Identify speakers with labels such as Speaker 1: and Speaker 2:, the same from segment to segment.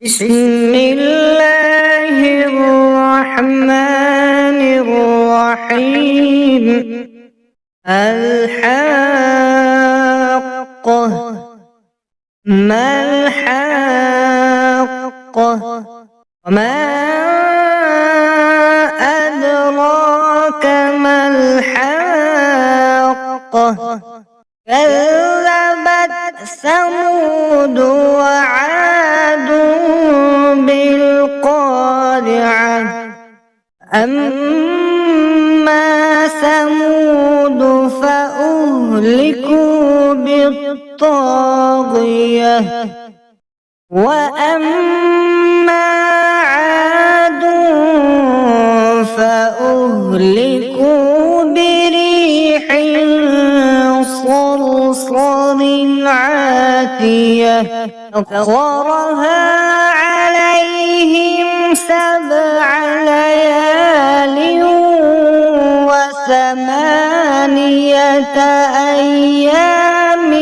Speaker 1: بسم الله الرحمن الرحيم. الحاقة. ما الحاقة؟ وما أدراك ما الحاقة؟ كذبت ثمود وعاد بالقارعة. أما ثمود فأهلكوا بالطاغية، وأما عاد فأهلكوا بريح صرصر عاتية سخرها عليهم 7 ليال و8 أيام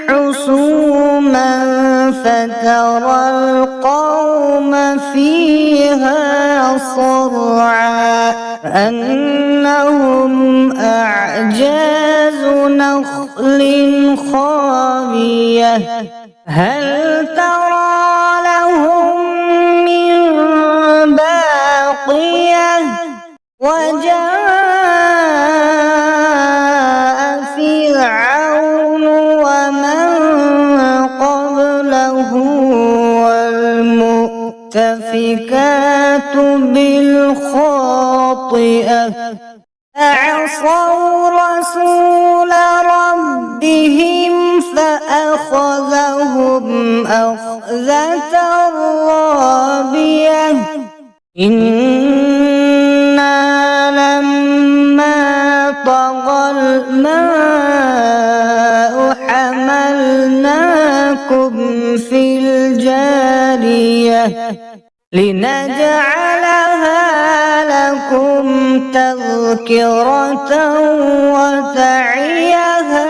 Speaker 1: حسوما فترى القوم فيها صرعا كأنهم أعجاز نخل خاوية هل ترى لهم من باقية وجاء فرعون ومن قبله والمؤتفكات بالخاطئة فعصوا رسول ربهم فأخذهم أخذة رابية إنا لما طغى الماء حملناكم في الجارية لنجعلها لكم تذكرة وتعيها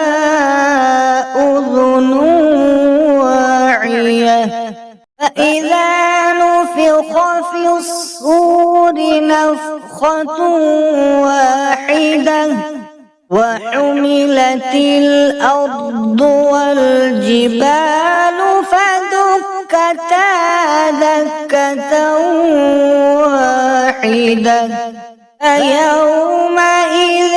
Speaker 1: أذن واعية فإذا نفخ في الصور نفخة واحدة وحملت الأرض والجبال فدكتا دكة واحدة فيومئذ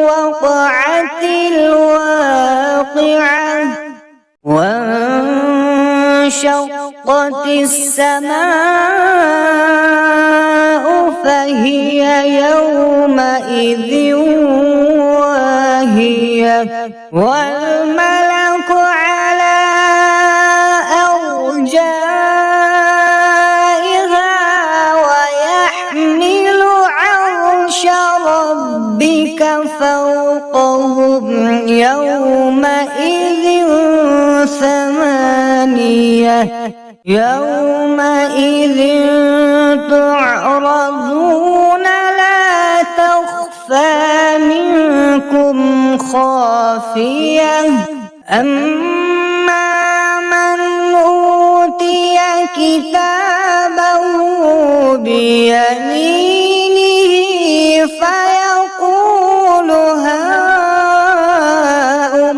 Speaker 1: وقعت الواقعة وانشقت السماء فهي يومئذ واهية والملك على أرجائها ويحمل عرش ربك فوقهم يومئذ 8 يومئذ تعرضون لا تخفى منكم خافية أما من أوتي كتابه بيمينه فيقول هاؤم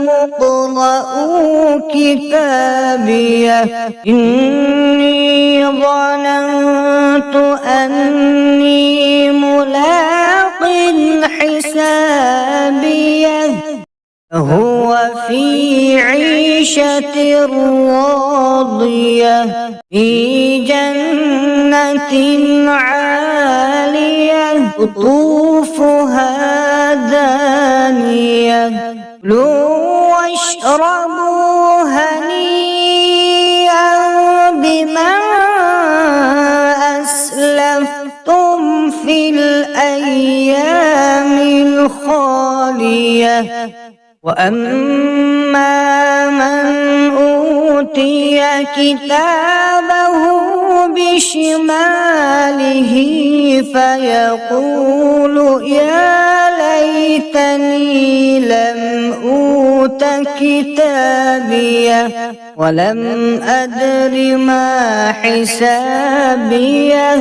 Speaker 1: اقرءوا كتابيه إني ظننت أني ملاق حسابيه هو في عيشة راضية في جنة عالية قطوفها دانية كلوا واشربوا هنيئا بما أسلفتم في الأيام الخالية وأما من أوتي كتابه بشماله فيقول يا ليتني لم أوت كتابيه ولم أدر ما حسابيه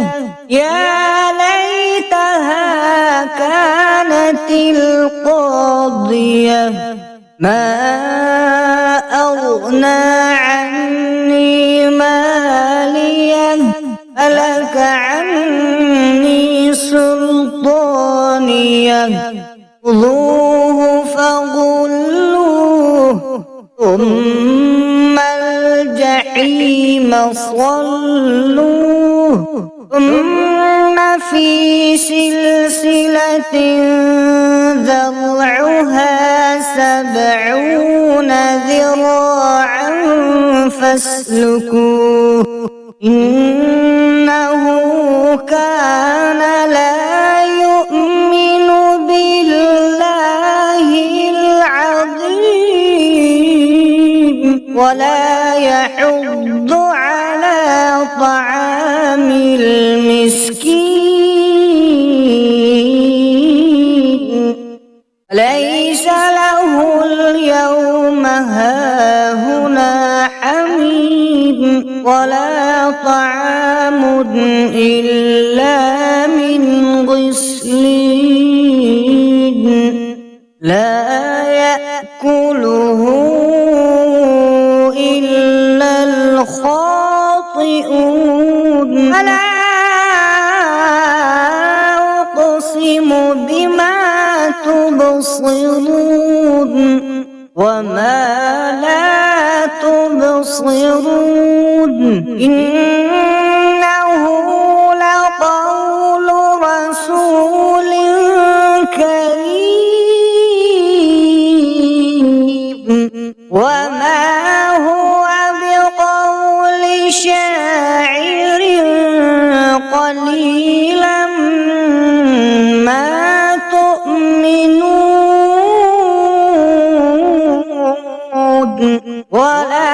Speaker 1: يا ليتها كانت القاضية ما أغنى عني ماليه هلك عني سلطانيه خذوه فغلوه ثم الجحيم صلوه ثم في سلسلة ذرعها 70 ذراعا فاسلكوه إنه كان لا يؤمن بالله العظيم ولا يحض على طعام المسكين ليس له اليوم هاهنا حميم ولا طعام إلا من غسلين لا يأكله إلا الخاطئون فلا أقسم بما تبصرون وما لا تبصرون إنه لقول رسول كريم وما هو بقول شاعر قليلا ما تؤمنون ولا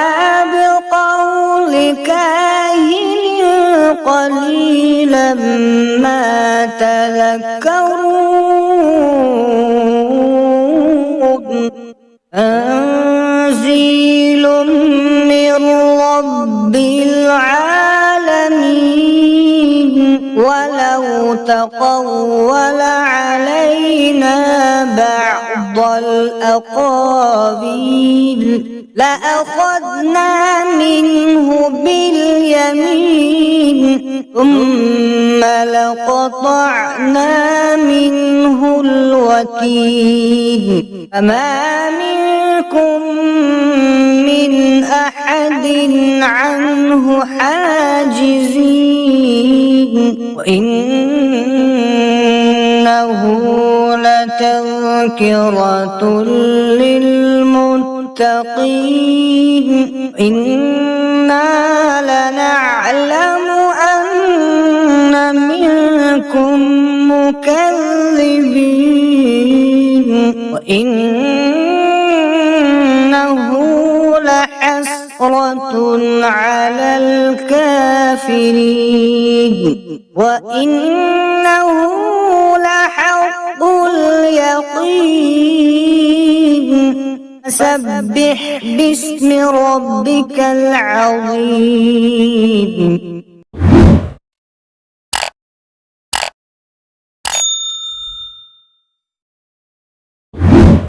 Speaker 1: بقول كاهن قليلا ما تذكرون تنزيل من رب العالمين ولو تقول علينا بعض الأقاويل لأخذنا منه باليمين ثم لقطعنا منه الوتين فما منكم من أحد عنه حاجزين وإنه لتذكرة للمتقين إنا لنعلم أن منكم مكذبين وإنه لحسرة على الكافرين وإنه لحق اليقين فسبح باسم ربك العظيم